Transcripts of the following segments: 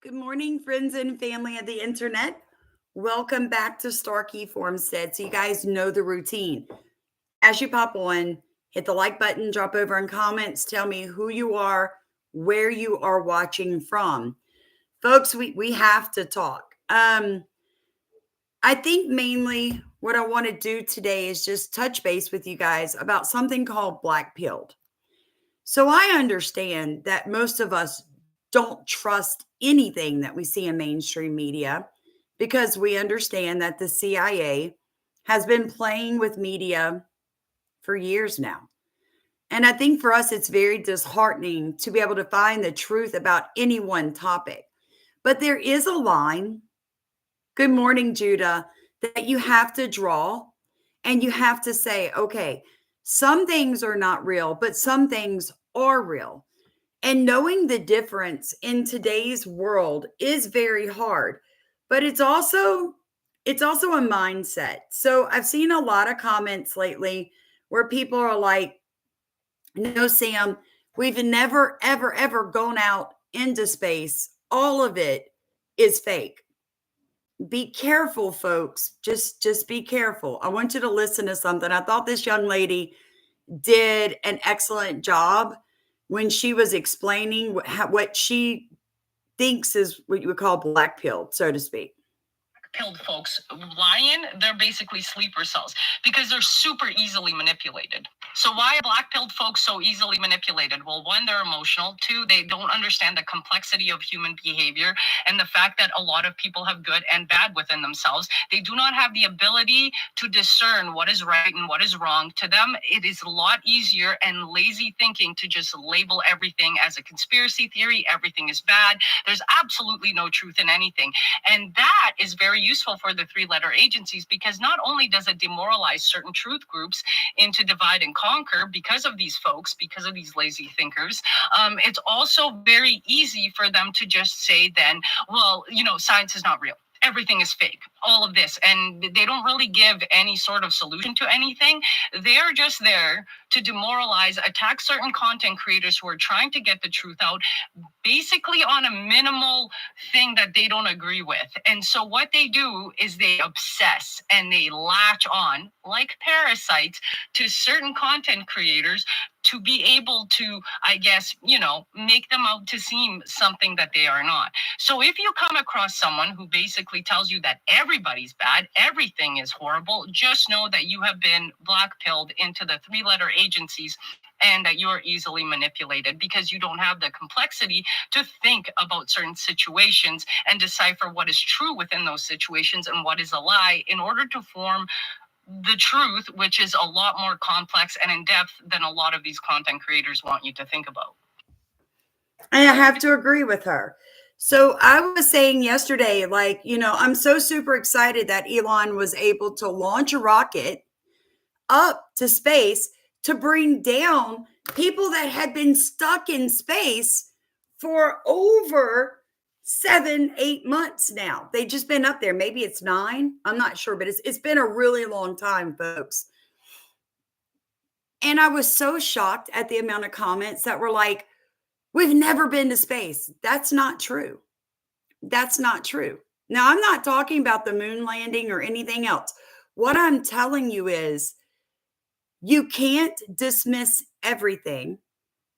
Good morning, friends and family of the internet. Welcome back to Starkey Formstead. So you guys know the routine. As you pop on, hit the like button, drop over in comments, tell me who you are, where you are watching from. Folks, we have to talk. I think mainly what I want to do today is just touch base with you guys about something called black pilled. So I understand that most of us don't trust anything that we see in mainstream media because we understand that the CIA has been playing with media for years now. And I think for us, it's very disheartening to be able to find the truth about any one topic. But there is a line, good morning, Judah, that you have to draw and you have to say, okay, some things are not real, but some things are real. And knowing the difference in today's world is very hard, but it's also a mindset. So I've seen a lot of comments lately where people are like, "No, Sam, we've never ever gone out into space. All of it is fake." Be careful, folks. Just be careful. I want you to listen to something. I thought this young lady did an excellent job when she was explaining what she thinks is what you would call black pilled, so to speak. Pilled folks lying, they're basically sleeper cells because they're super easily manipulated. So why are black pilled folks so easily manipulated? Well, one, they're emotional. Two, they don't understand the complexity of human behavior and the fact that a lot of people have good and bad within themselves. They do not have the ability to discern what is right and what is wrong. To them, it is a lot easier and lazy thinking to just label everything as a conspiracy theory. Everything is bad. There's absolutely no truth in anything. And that is very useful for the three-letter agencies because not only does it demoralize certain truth groups into divide and conquer because of these folks, because of these lazy thinkers, it's also very easy for them to just say then, well, science is not real. Everything is fake, all of this. And they don't really give any sort of solution to anything. They're just there to demoralize, attack certain content creators who are trying to get the truth out, basically on a minimal thing that they don't agree with. And so what they do is they obsess and they latch on like parasites to certain content creators to be able to, I guess, make them out to seem something that they are not. So if you come across someone who basically tells you that everybody's bad, everything is horrible, just know that you have been black-pilled into the three-letter agencies and that you're easily manipulated because you don't have the complexity to think about certain situations and decipher what is true within those situations and what is a lie in order to form the truth, which is a lot more complex and in depth than a lot of these content creators want you to think about. I have to agree with her. So I was saying yesterday, I'm so super excited that Elon was able to launch a rocket up to space to bring down people that had been stuck in space for over 7-8 months now. They've just been up there. Maybe it's 9. I'm not sure, but it's been a really long time, folks. And I was so shocked at the amount of comments that were like, we've never been to space. That's not true. That's not true. Now, I'm not talking about the moon landing or anything else. What I'm telling you is you can't dismiss everything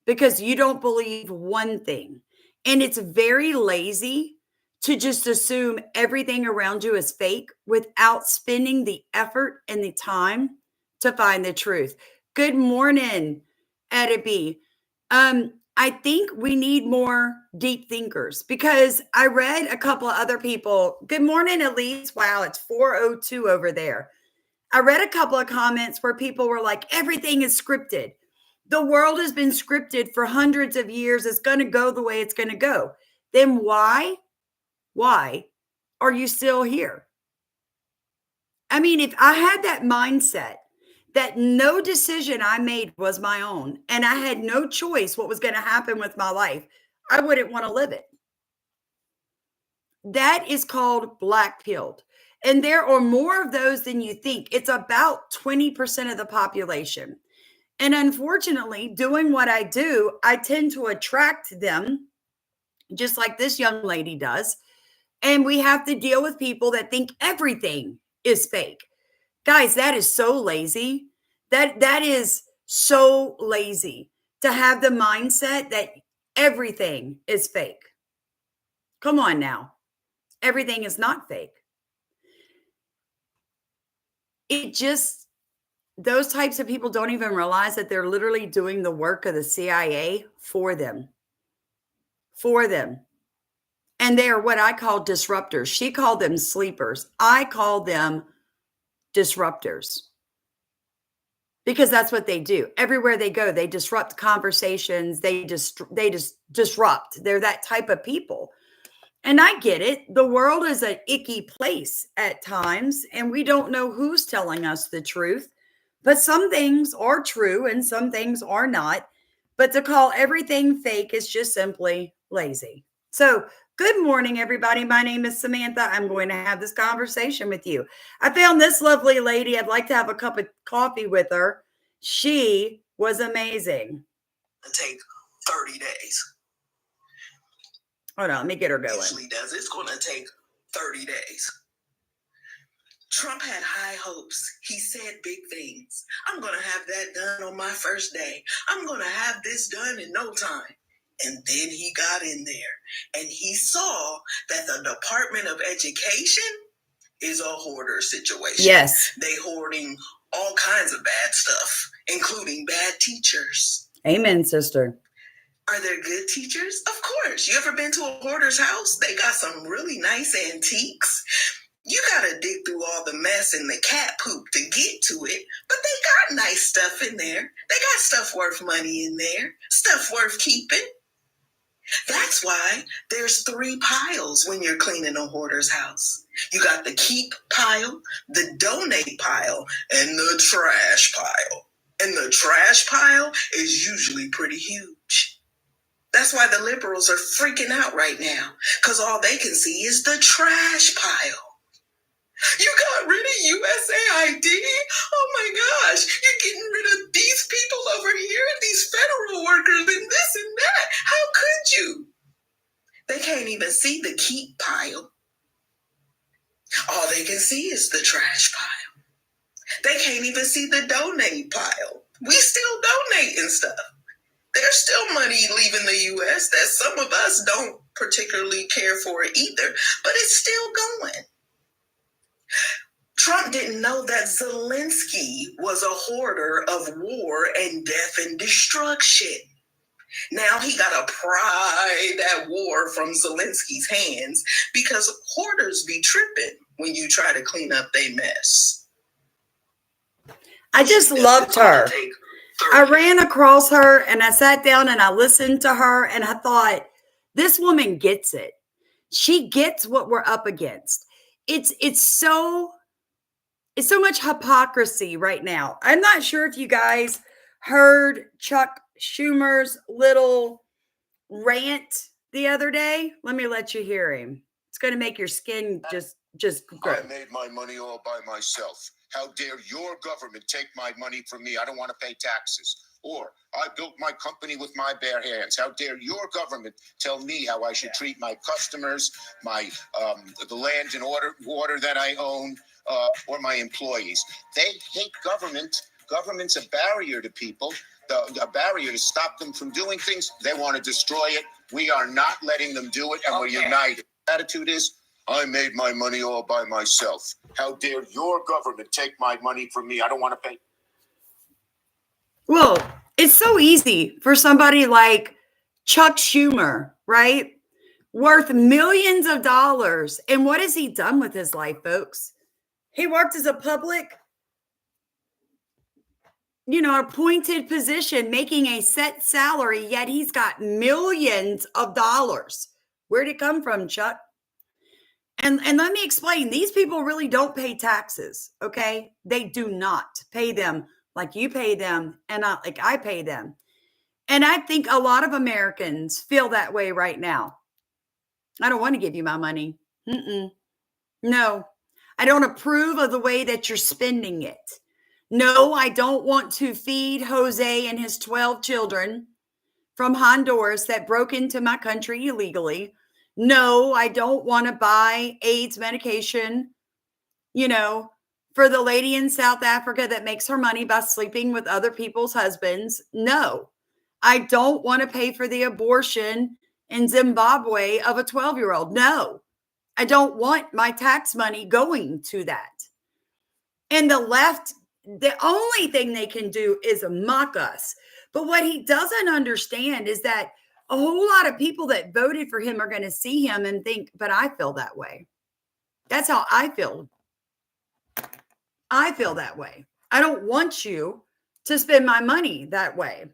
because you don't believe one thing. And it's very lazy to just assume everything around you is fake without spending the effort and the time to find the truth. Good morning, Eddie. I think we need more deep thinkers because I read a couple of other people. Good morning, Elise. Wow, it's 4:02 over there. I read a couple of comments where people were like, everything is scripted. The world has been scripted for hundreds of years. It's going to go the way it's going to go. Then why are you still here? I mean, if I had that mindset that no decision I made was my own and I had no choice what was going to happen with my life, I wouldn't want to live it. That is called black pilled. And there are more of those than you think. It's about 20% of the population. And unfortunately, doing what I do, I tend to attract them just like this young lady does. And we have to deal with people that think everything is fake. Guys, that is so lazy. That is so lazy to have the mindset that everything is fake. Come on now. Everything is not fake. It just, those types of people don't even realize that they're literally doing the work of the CIA for them. For them. And they are what I call disruptors. She called them sleepers. I call them disruptors. Because that's what they do. Everywhere they go, they disrupt conversations. They just disrupt. They're that type of people. And I get it. The world is an icky place at times, and we don't know who's telling us the truth. But some things are true and some things are not. But to call everything fake is just simply lazy. So, good morning, everybody. My name is Samantha. I'm going to have this conversation with you. I found this lovely lady. I'd like to have a cup of coffee with her. She was amazing. Take 30 days. Hold on, let me get her going. Usually does. It's going to take 30 days. Trump had high hopes. He said big things. I'm going to have that done on my first day. I'm going to have this done in no time. And then he got in there and he saw that the Department of Education is a hoarder situation. Yes. They hoarding all kinds of bad stuff, including bad teachers. Amen, sister. Are there good teachers? Of course. You ever been to a hoarder's house? They got some really nice antiques. You gotta dig through all the mess and the cat poop to get to it, but they got nice stuff in there. They got stuff worth money in there, stuff worth keeping. That's why there's 3 piles when you're cleaning a hoarder's house. You got the keep pile, the donate pile, and the trash pile. And the trash pile is usually pretty huge. That's why the liberals are freaking out right now, because all they can see is the trash pile. You got rid of USAID? Oh my gosh, you're getting rid of these people over here, these federal workers, and this and that. How could you? They can't even see the keep pile. All they can see is the trash pile. They can't even see the donate pile. We still donate and stuff. There's still money leaving the U.S. that some of us don't particularly care for either, but it's still going. Trump didn't know that Zelensky was a hoarder of war and death and destruction. Now he got to pry that war from Zelensky's hands because hoarders be tripping when you try to clean up their mess. I just loved her. I ran across her and I sat down and I listened to her and I thought, this woman gets it. She gets what we're up against. It's so much hypocrisy right now. I'm not sure if you guys heard Chuck Schumer's little rant the other day. Let me let you hear him. It's going to make your skin just grow. I made my money all by myself. How dare your government take my money from me? I don't want to pay taxes. Or I built my company with my bare hands. How dare your government tell me how I should treat my customers, my the land and water that I own, or my employees? They hate government. Government's a barrier to people, a barrier to stop them from doing things. They want to destroy it. We are not letting them do it, and we're united. Attitude is, I made my money all by myself. How dare your government take my money from me? I don't want to pay. Well, it's so easy for somebody like Chuck Schumer, right? Worth millions of dollars. And what has he done with his life, folks? He worked as a public, appointed position, making a set salary, yet he's got millions of dollars. Where'd it come from, Chuck? And let me explain. These people really don't pay taxes, okay? They do not pay them like you pay them and not like I pay them. And I think a lot of Americans feel that way right now. I don't want to give you my money. No, I don't approve of the way that you're spending it. No, I don't want to feed Jose and his 12 children from Honduras that broke into my country illegally. No, I don't want to buy AIDS medication, for the lady in South Africa that makes her money by sleeping with other people's husbands. No, I don't want to pay for the abortion in Zimbabwe of a 12-year-old. No, I don't want my tax money going to that. And the left, the only thing they can do is mock us. But what he doesn't understand is that a whole lot of people that voted for him are going to see him and think, but I feel that way. That's how I feel. I feel that way. I don't want you to spend my money that way.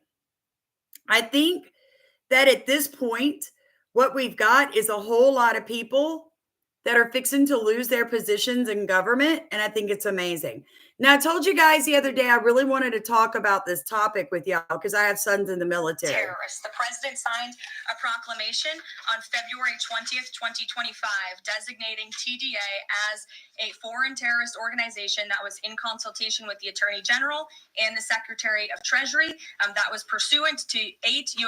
I think that at this point, what we've got is a whole lot of people that are fixing to lose their positions in government. And I think it's amazing. Now, I told you guys the other day, I really wanted to talk about this topic with y'all because I have sons in the military. Terrorists. The president signed a proclamation on February 20th, 2025, designating TDA as a foreign terrorist organization that was in consultation with the Attorney General and the Secretary of Treasury. That was pursuant to 8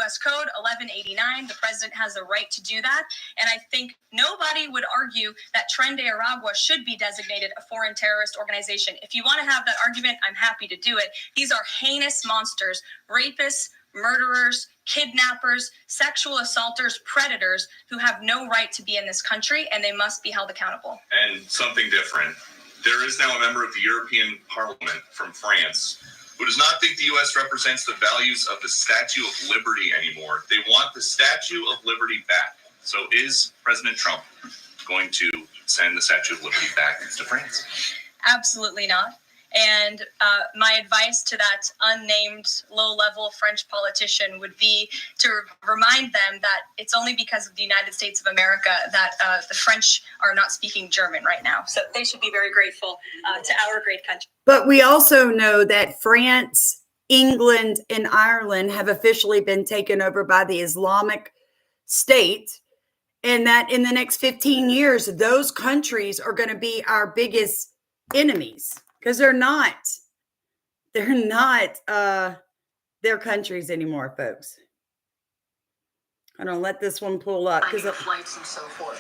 U.S. Code 1189. The president has a right to do that. And I think nobody would argue that Tren de Aragua should be designated a foreign terrorist organization. If you want to have that argument, I'm happy to do it. These are heinous monsters, rapists, murderers, kidnappers, sexual assaulters, predators who have no right to be in this country, and they must be held accountable. And something different. There is now a member of the European Parliament from France who does not think the U.S. represents the values of the Statue of Liberty anymore. They want the Statue of Liberty back. So is President Trump going to send the Statue of Liberty back to France? Absolutely not. And my advice to that unnamed low-level French politician would be to remind them that it's only because of the United States of America that the French are not speaking German right now. So they should be very grateful to our great country. But we also know that France, England, and Ireland have officially been taken over by the Islamic State, and that in the next 15 years, those countries are going to be our biggest enemies. Because they're not their countries anymore, folks. I'm going to let this one pull up. Because of flights and so forth.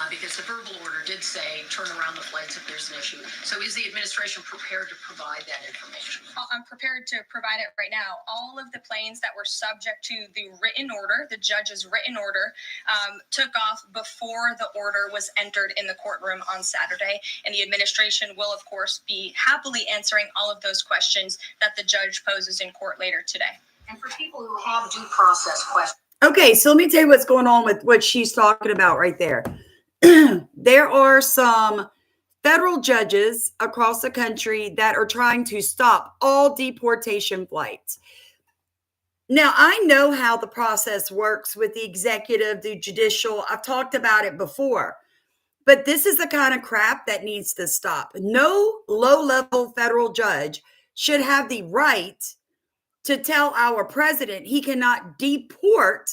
Because the verbal order did say turn around the flights if there's an issue. So is the administration prepared to provide that information? I'm prepared to provide it right now. All of the planes that were subject to the written order, the judge's written order, took off before the order was entered in the courtroom on Saturday. And the administration will, of course, be happily answering all of those questions that the judge poses in court later today. And for people who have due process questions. Okay, so let me tell you what's going on with what she's talking about right there. There are some federal judges across the country that are trying to stop all deportation flights. Now, I know how the process works with the executive, the judicial. I've talked about it before. But this is the kind of crap that needs to stop. No low-level federal judge should have the right to tell our president he cannot deport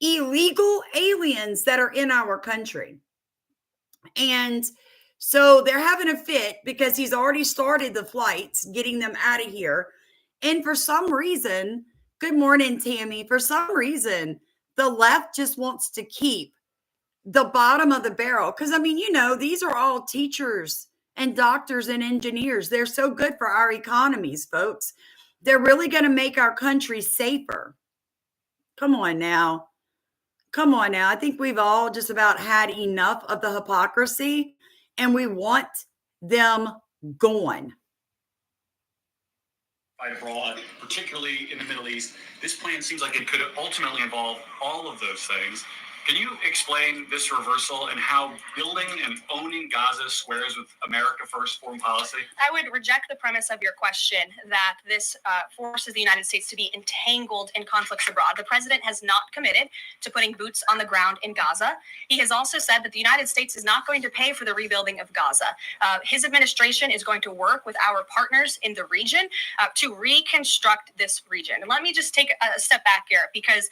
illegal aliens that are in our country. And so they're having a fit because he's already started the flights, getting them out of here. And for some reason, good morning, Tammy. For some reason, the left just wants to keep the bottom of the barrel. Because, I mean, these are all teachers and doctors and engineers. They're so good for our economies, folks. They're really going to make our country safer. Come on now. I think we've all just about had enough of the hypocrisy, and we want them gone. Fight abroad, particularly in the Middle East. This plan seems like it could ultimately involve all of those things. Can you explain this reversal and how building and owning Gaza squares with America First foreign policy? I would reject the premise of your question that this forces the United States to be entangled in conflicts abroad. The president has not committed to putting boots on the ground in Gaza. He has also said that the United States is not going to pay for the rebuilding of Gaza. His administration is going to work with our partners in the region to reconstruct this region. And let me just take a step back here, because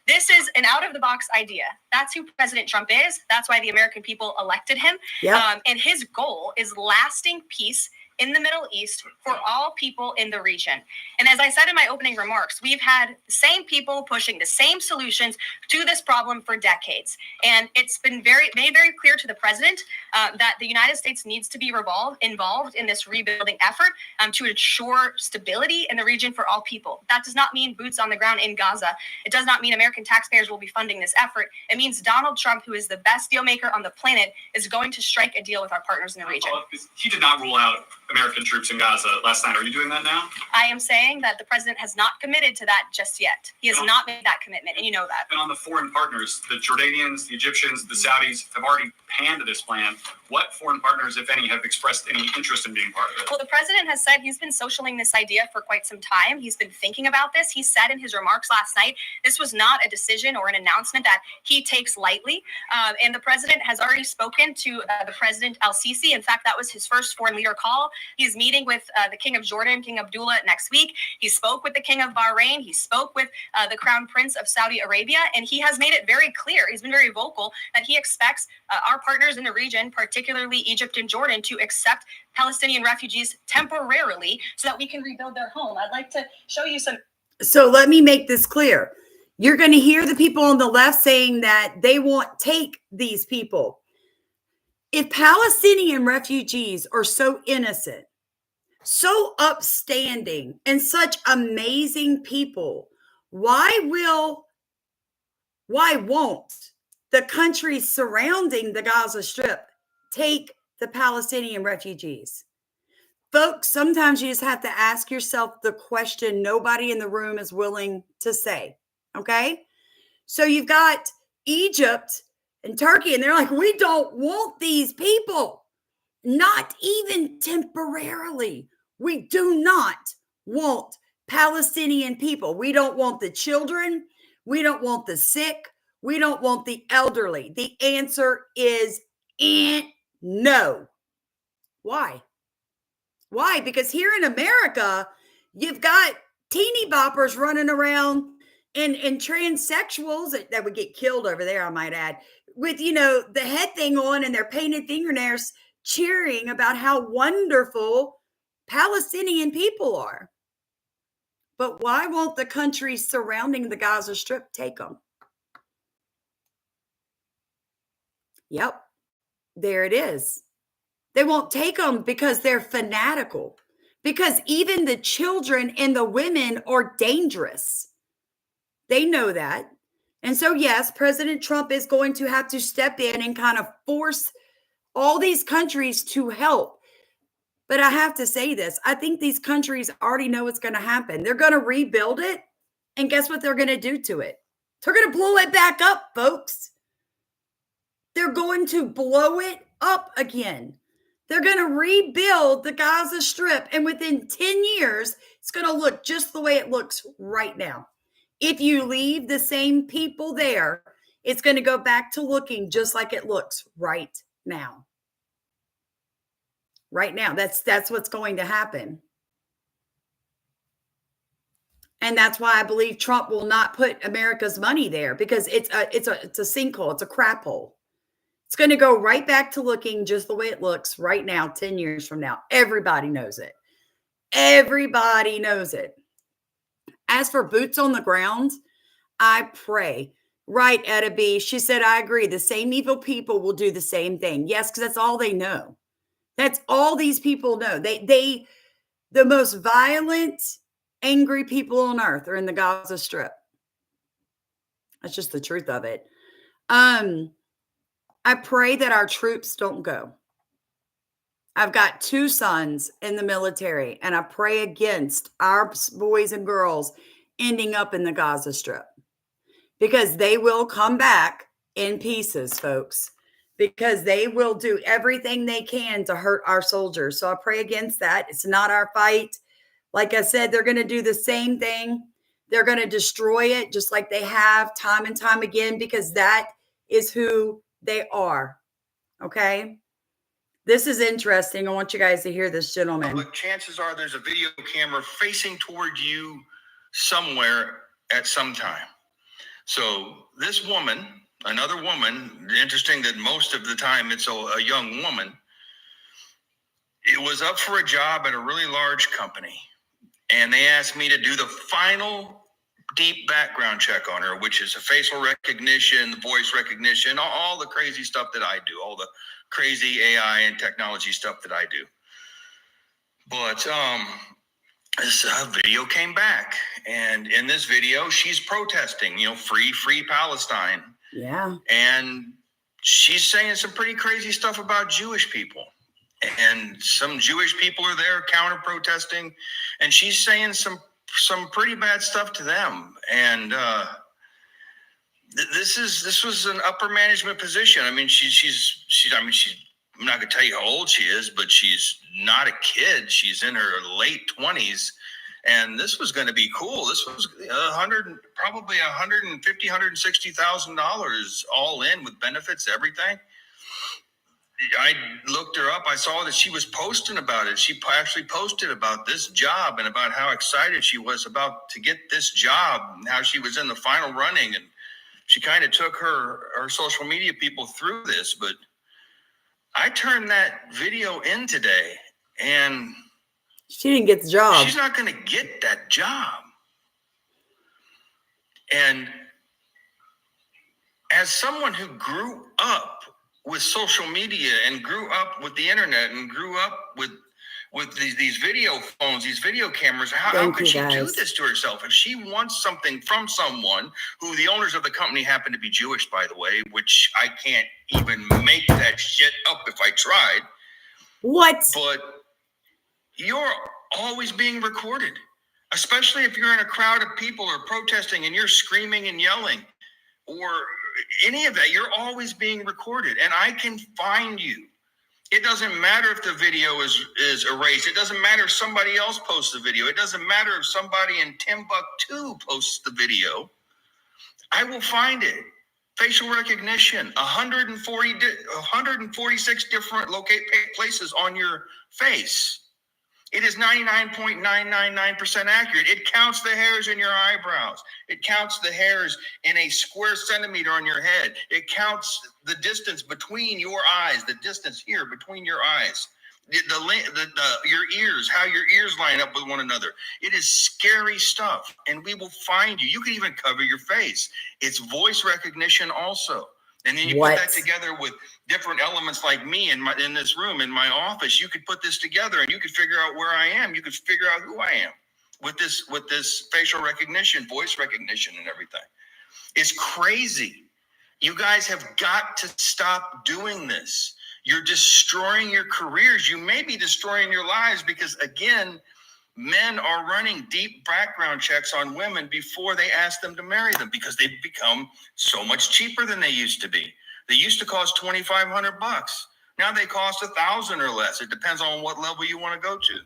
this is an out-of-the-box idea. That's who President Trump is. That's why the American people elected him. Yep. And his goal is lasting peace in the Middle East for all people in the region. And as I said in my opening remarks, we've had the same people pushing the same solutions to this problem for decades. And it's been made very clear to the president that the United States needs to be involved in this rebuilding effort to ensure stability in the region for all people. That does not mean boots on the ground in Gaza. It does not mean American taxpayers will be funding this effort. It means Donald Trump, who is the best deal maker on the planet, is going to strike a deal with our partners in the region. He did not rule out American troops in Gaza last night. Are you doing that now? I am saying that the president has not committed to that just yet. He has not made that commitment, and you know that. And on the foreign partners, the Jordanians, the Egyptians, the Saudis have already panned this plan. What foreign partners, if any, have expressed any interest in being part of it? Well, the president has said he's been socialing this idea for quite some time. He's been thinking about this. He said in his remarks last night, this was not a decision or an announcement that he takes lightly. And the president has already spoken to the President al-Sisi. In fact, that was his first foreign leader call. He's meeting with the King of Jordan, King Abdullah, next week. He spoke with the King of Bahrain. He spoke with the Crown Prince of Saudi Arabia. And he has made it very clear, he's been very vocal, that he expects our partners in the region, particularly Egypt and Jordan, to accept Palestinian refugees temporarily so that we can rebuild their home. I'd like to show you some. So let me make this clear. You're going to hear the people on the left saying that they won't take these people. If Palestinian refugees are so innocent, so upstanding, and such amazing people, why won't the countries surrounding the Gaza Strip take the Palestinian refugees? Folks, sometimes you just have to ask yourself the question nobody in the room is willing to say, okay? So you've got Egypt and Turkey, and they're like, we don't want these people, not even temporarily. We do not want Palestinian people. We don't want the children. We don't want the sick. We don't want the elderly. The answer is no. Why? Why? Because here in America, you've got teeny boppers running around and transsexuals that would get killed over there, I might add, with, the head thing on and their painted fingernails cheering about how wonderful Palestinian people are. But why won't the countries surrounding the Gaza Strip take them? Yep, there it is. They won't take them because they're fanatical, because even the children and the women are dangerous. They know that. And so, yes, President Trump is going to have to step in and kind of force all these countries to help. But I have to say this. I think these countries already know what's going to happen. They're going to rebuild it. And guess what they're going to do to it? They're going to blow it back up, folks. They're going to blow it up again. They're going to rebuild the Gaza Strip. And within 10 years, it's going to look just the way it looks right now. If you leave the same people there, it's going to go back to looking just like it looks right now. Right now, that's what's going to happen. And that's why I believe Trump will not put America's money there, because it's a sinkhole, it's a crap hole. It's going to go right back to looking just the way it looks right now, 10 years from now. Everybody knows it. Everybody knows it. As for boots on the ground, I pray. Right, Etta B. She said, I agree. The same evil people will do the same thing. Yes, because that's all they know. That's all these people know. The most violent, angry people on earth are in the Gaza Strip. That's just the truth of it. I pray that our troops don't go. I've got 2 sons in the military, and I pray against our boys and girls ending up in the Gaza Strip, because they will come back in pieces, folks, because they will do everything they can to hurt our soldiers. So I pray against that. It's not our fight. Like I said, they're going to do the same thing. They're going to destroy it just like they have time and time again, because that is who they are. Okay? This is interesting. I want you guys to hear this, gentleman. But chances are there's a video camera facing toward you somewhere at some time. So this woman, another woman, interesting that most of the time it's a young woman, it was up for a job at a really large company. And they asked me to do the final deep background check on her, which is a facial recognition, voice recognition, all the crazy stuff that I do, all the crazy AI and technology stuff that I do. But this video came back, and in this video, she's protesting, free Palestine. Yeah. And she's saying some pretty crazy stuff about Jewish people. And some Jewish people are there counter protesting, and she's saying some pretty bad stuff to them. And this was an upper management position. I mean, she's I'm not gonna tell you how old she is, but she's not a kid. She's in her late 20s, and this was going to be cool. This was probably $160,000 all in with benefits, everything. I looked her up. I saw that she was posting about it. She actually posted about this job and about how excited she was about to get this job and how she was in the final running. And she kind of took her social media people through this. But I turned that video in today, and she didn't get the job. She's not going to get that job. And as someone who grew up with social media and grew up with the internet and grew up with these video phones, these video cameras, how could she do this to herself? If she wants something from someone who the owners of the company happen to be Jewish, by the way, which I can't even make that shit up if I tried. What? But you're always being recorded, especially if you're in a crowd of people or protesting and you're screaming and yelling or any of that. You're always being recorded, and I can find you. It doesn't matter if the video is erased. It doesn't matter if somebody else posts the video. It doesn't matter if somebody in Timbuktu posts the video. I will find it. Facial recognition, 146 different places on your face. It is 99.999% accurate. It counts the hairs in your eyebrows. It counts the hairs in a square centimeter on your head. It counts the distance between your eyes, the distance here between your eyes, your ears, how your ears line up with one another. It is scary stuff, and we will find you. You can even cover your face. It's voice recognition also. And then you put that together with different elements like me in this room, in my office. You could put this together and you could figure out where I am. You could figure out who I am with this facial recognition, voice recognition, and everything. It's crazy. You guys have got to stop doing this. You're destroying your careers. You may be destroying your lives because, again, men are running deep background checks on women before they ask them to marry them because they've become so much cheaper than they used to be. They used to cost $2,500. Now they cost $1,000 or less. It depends on what level you want to go to.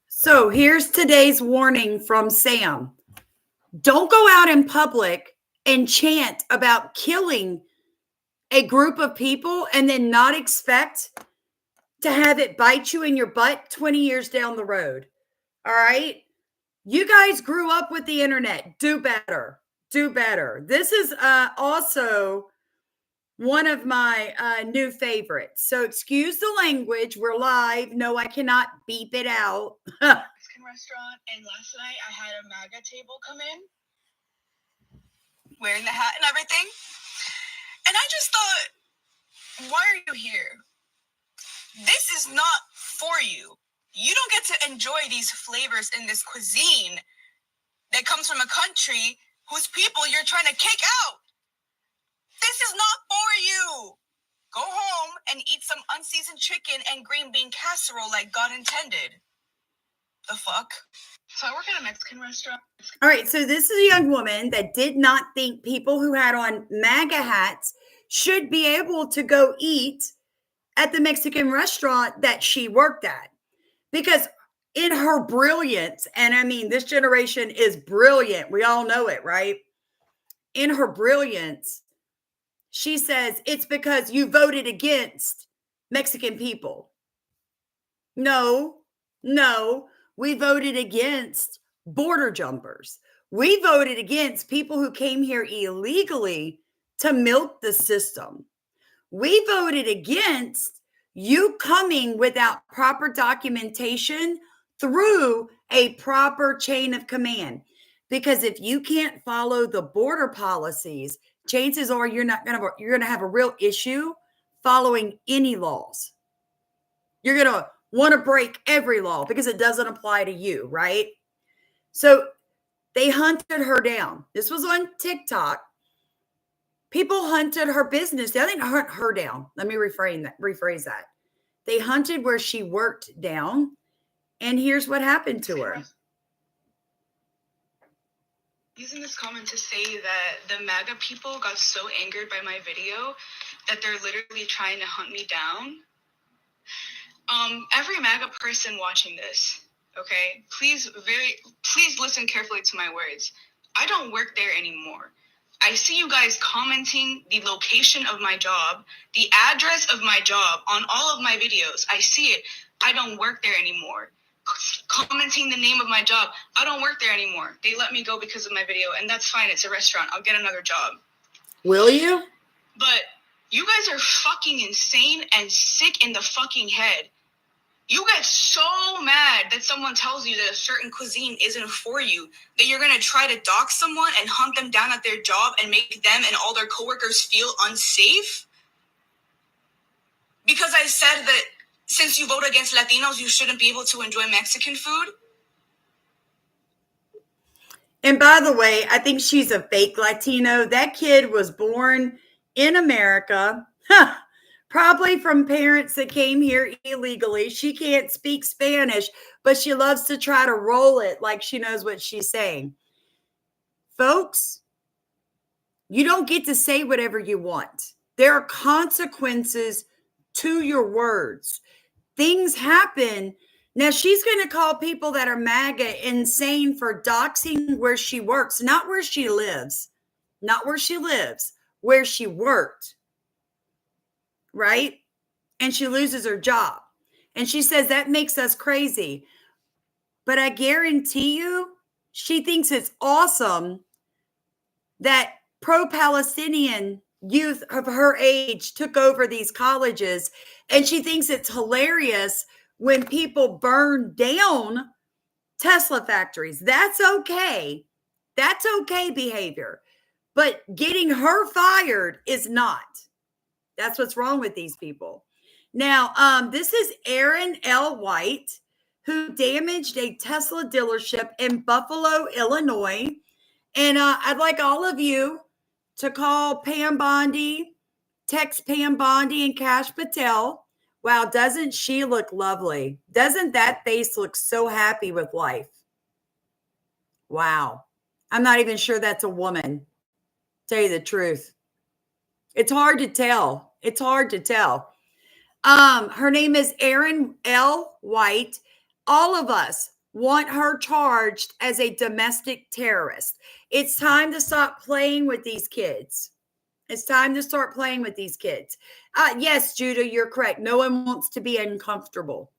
So here's today's warning from Sam. Don't go out in public and chant about killing a group of people and then not expect to have it bite you in your butt 20 years down the road. All right. You guys grew up with the internet. Do better. Do better. This is also one of my new favorites. So excuse the language. We're live. No, I cannot beep it out. Mexican restaurant, and last night I had a MAGA table come in, wearing the hat and everything. And I just thought, why are you here? This is not for you. You don't get to enjoy these flavors in this cuisine that comes from a country whose people you're trying to kick out. This is not for you. Go home and eat some unseasoned chicken and green bean casserole like God intended. The fuck? So I work at a Mexican restaurant. All right, so this is a young woman that did not think people who had on MAGA hats should be able to go eat at the Mexican restaurant that she worked at. Because in her brilliance, and I mean, this generation is brilliant. We all know it, right? In her brilliance, she says, it's because you voted against Mexican people. No. We voted against border jumpers. We voted against people who came here illegally to milk the system. We voted against you coming without proper documentation through a proper chain of command. Because if you can't follow the border policies, chances are you're going to have a real issue following any laws. You're going to want to break every law because it doesn't apply to you, right? So they hunted her down. This was on TikTok. People hunted her business. They didn't hunt her down. Let me rephrase that. They hunted where she worked down. And here's what happened to her. Using this comment to say that the MAGA people got so angered by my video that they're literally trying to hunt me down. Every MAGA person watching this, okay, please listen carefully to my words. I don't work there anymore. I see you guys commenting the location of my job, the address of my job on all of my videos. I see it. I don't work there anymore. Commenting the name of my job. I don't work there anymore. They let me go because of my video, and that's fine. It's a restaurant. I'll get another job. Will you? But you guys are fucking insane and sick in the fucking head. You get so mad that someone tells you that a certain cuisine isn't for you, that you're going to try to dox someone and hunt them down at their job and make them and all their coworkers feel unsafe? Because I said that since you vote against Latinos, you shouldn't be able to enjoy Mexican food? And by the way, I think she's a fake Latino. That kid was born in America. Probably from parents that came here illegally. She can't speak Spanish, but she loves to try to roll it like she knows what she's saying. Folks, you don't get to say whatever you want. There are consequences to your words. Things happen. Now, she's going to call people that are MAGA insane for doxing where she works, not where she lives, where she worked. Right? And she loses her job. And she says that makes us crazy. But I guarantee you, she thinks it's awesome that pro-Palestinian youth of her age took over these colleges. And she thinks it's hilarious when people burn down Tesla factories. That's okay. That's okay behavior. But getting her fired is not. That's what's wrong with these people. Now, this is Aaron L. White, who damaged a Tesla dealership in Buffalo, Illinois. And I'd like all of you to call Pam Bondi, text Pam Bondi and Cash Patel. Wow, doesn't she look lovely? Doesn't that face look so happy with life? Wow. I'm not even sure that's a woman, tell you the truth. It's hard to tell. It's hard to tell. Her name is Erin L. White. All of us want her charged as a domestic terrorist. It's time to stop playing with these kids. It's time to start playing with these kids. Yes, Judah, you're correct. No one wants to be uncomfortable.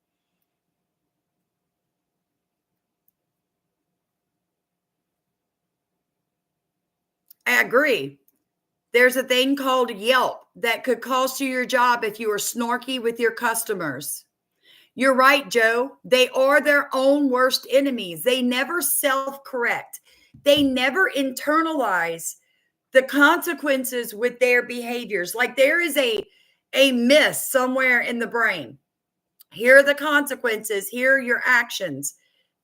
I agree. There's a thing called Yelp that could cost you your job if you are snarky with your customers. You're right, Joe. They are their own worst enemies. They never self-correct. They never internalize the consequences with their behaviors. Like there is a miss somewhere in the brain. Here are the consequences. Here are your actions.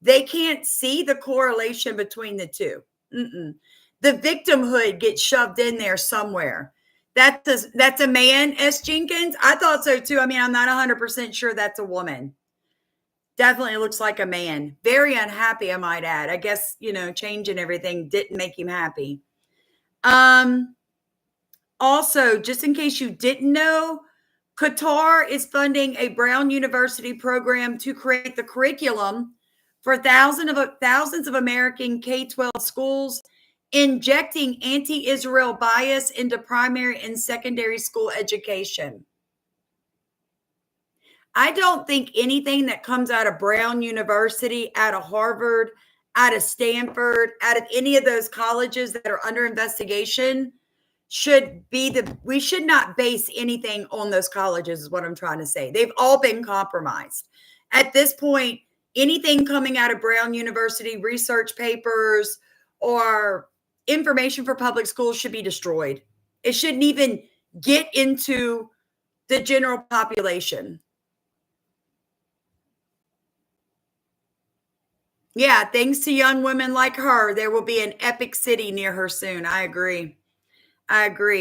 They can't see the correlation between the two. The victimhood gets shoved in there somewhere. That's a man, S. Jenkins? I thought so too. I mean, I'm not 100% sure that's a woman. Definitely looks like a man. Very unhappy, I might add. I guess, change and everything didn't make him happy. Also, just in case you didn't know, Qatar is funding a Brown University program to create the curriculum for thousands of American K-12 schools, injecting anti-Israel bias into primary and secondary school education. I don't think anything that comes out of Brown University, out of Harvard, out of Stanford, out of any of those colleges that are under investigation we should not base anything on those colleges is what I'm trying to say. They've all been compromised. At this point, anything coming out of Brown University research papers or information for public schools should be destroyed. It shouldn't even get into the general population. Yeah, thanks to young women like her, there will be an epic city near her soon. I agree.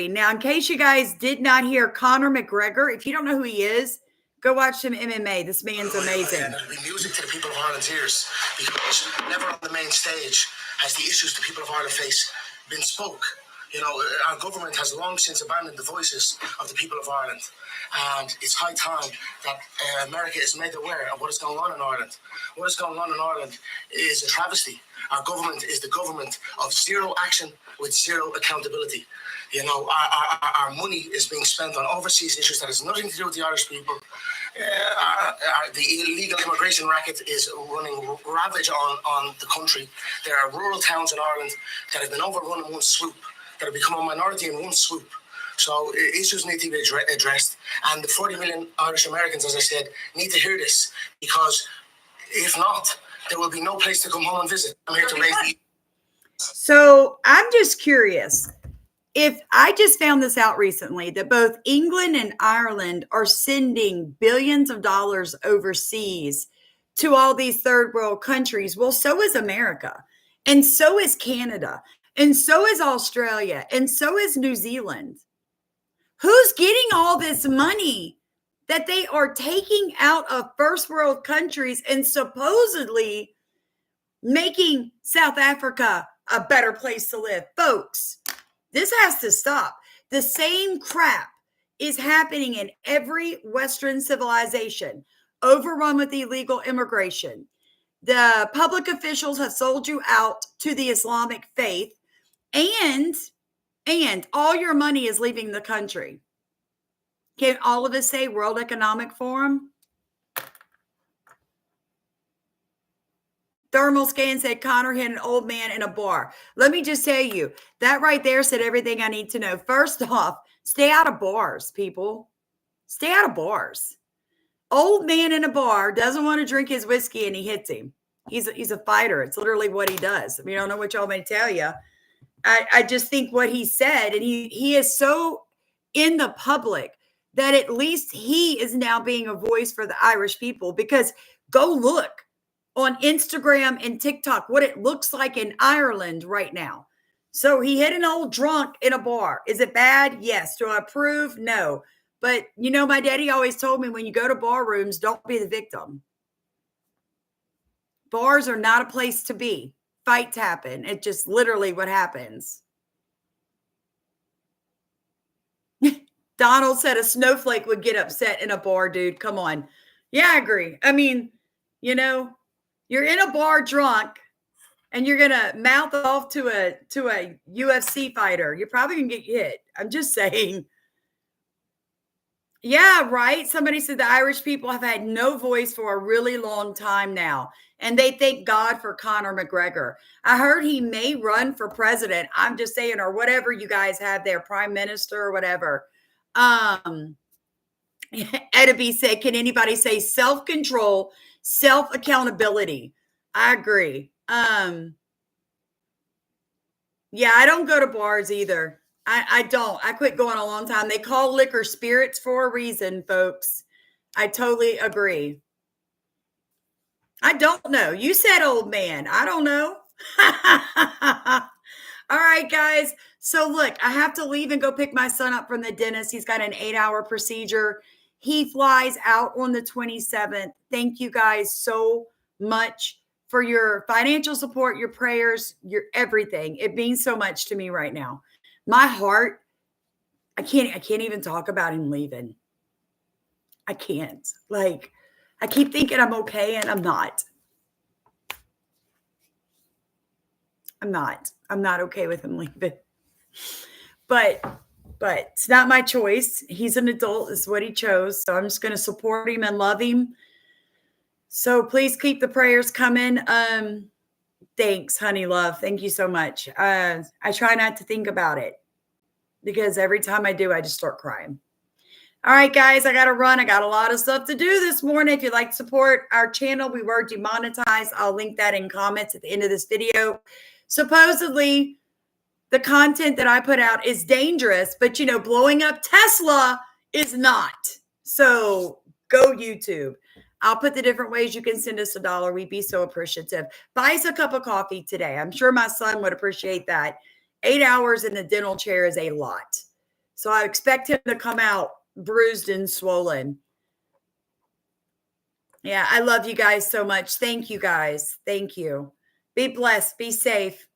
Now, in case you guys did not hear Conor McGregor, if you don't know who he is, go watch some MMA. This man's amazing. And it'll be music to the people of Ireland's ears, because never on the main stage has the issues the people of Ireland face been spoke. You know, our government has long since abandoned the voices of the people of Ireland. And it's high time that America is made aware of what is going on in Ireland. What is going on in Ireland is a travesty. Our government is the government of zero action with zero accountability. You know, our money is being spent on overseas issues that has nothing to do with the Irish people. The illegal immigration racket is running ravage on the country. There are rural towns in Ireland that have been overrun in one swoop, that have become a minority in one swoop. So issues need to be addressed. And the 40 million Irish Americans, as I said, need to hear this, because if not, there will be no place to come home and visit. I'm here to raise the... So I'm just curious. If I just found this out recently, that both England and Ireland are sending billions of dollars overseas to all these third world countries. Well, so is America, and so is Canada, and so is Australia, and so is New Zealand. Who's getting all this money that they are taking out of first world countries and supposedly making South Africa a better place to live? Folks, this has to stop. The same crap is happening in every Western civilization, overrun with illegal immigration. The public officials have sold you out to the Islamic faith, and all your money is leaving the country. Can all of us say World Economic Forum? Thermal scan said Connor hit an old man in a bar. Let me just tell you, that right there said everything I need to know. First off, stay out of bars, people. Stay out of bars. Old man in a bar doesn't want to drink his whiskey and he hits him. He's a fighter. It's literally what he does. I mean, I don't know what y'all may tell you. I just think what he said, and he is so in the public that at least he is now being a voice for the Irish people, because go look on Instagram and TikTok what it looks like in Ireland right now. So he hit an old drunk in a bar. Is it bad? Yes. Do I approve? No. But, you know, my daddy always told me, when you go to bar rooms, don't be the victim. Bars are not a place to be. Fights happen. It's just literally what happens. Donald said a snowflake would get upset in a bar, dude. Come on. Yeah, I agree. I mean, you know, you're in a bar drunk and you're going to mouth off to a UFC fighter. You're probably going to get hit. I'm just saying. Yeah, right. Somebody said the Irish people have had no voice for a really long time now, and they thank God for Conor McGregor. I heard he may run for president. I'm just saying, or whatever you guys have there, prime minister or whatever. Edeby said, can anybody say self-control, self-accountability? I agree. Yeah, I don't go to bars either. I don't. I quit going a long time. They call liquor spirits for a reason, folks. I totally agree. I don't know. You said old man. I don't know. All right, guys. So look, I have to leave and go pick my son up from the dentist. He's got an 8-hour procedure. He flies out on the 27th. Thank you guys so much for your financial support, your prayers, your everything. It means so much to me right now. My heart, I can't even talk about him leaving. I can't. Like, I keep thinking I'm okay, and I'm not. I'm not okay with him leaving. But it's not my choice. He's an adult. It's what he chose. So I'm just going to support him and love him. So please keep the prayers coming. Thanks, honey love. Thank you so much. I try not to think about it. because every time I do, I just start crying. All right, guys, I got to run. I got a lot of stuff to do this morning. If you'd like to support our channel, we were demonetized. I'll link that in comments at the end of this video. Supposedly, the content that I put out is dangerous, but you know, blowing up Tesla is not. So go YouTube. I'll put the different ways you can send us $1. We'd be so appreciative. Buy us a cup of coffee today. I'm sure my son would appreciate that. 8 hours in the dental chair is a lot. So I expect him to come out bruised and swollen. Yeah, I love you guys so much. Thank you guys. Thank you. Be blessed. Be safe.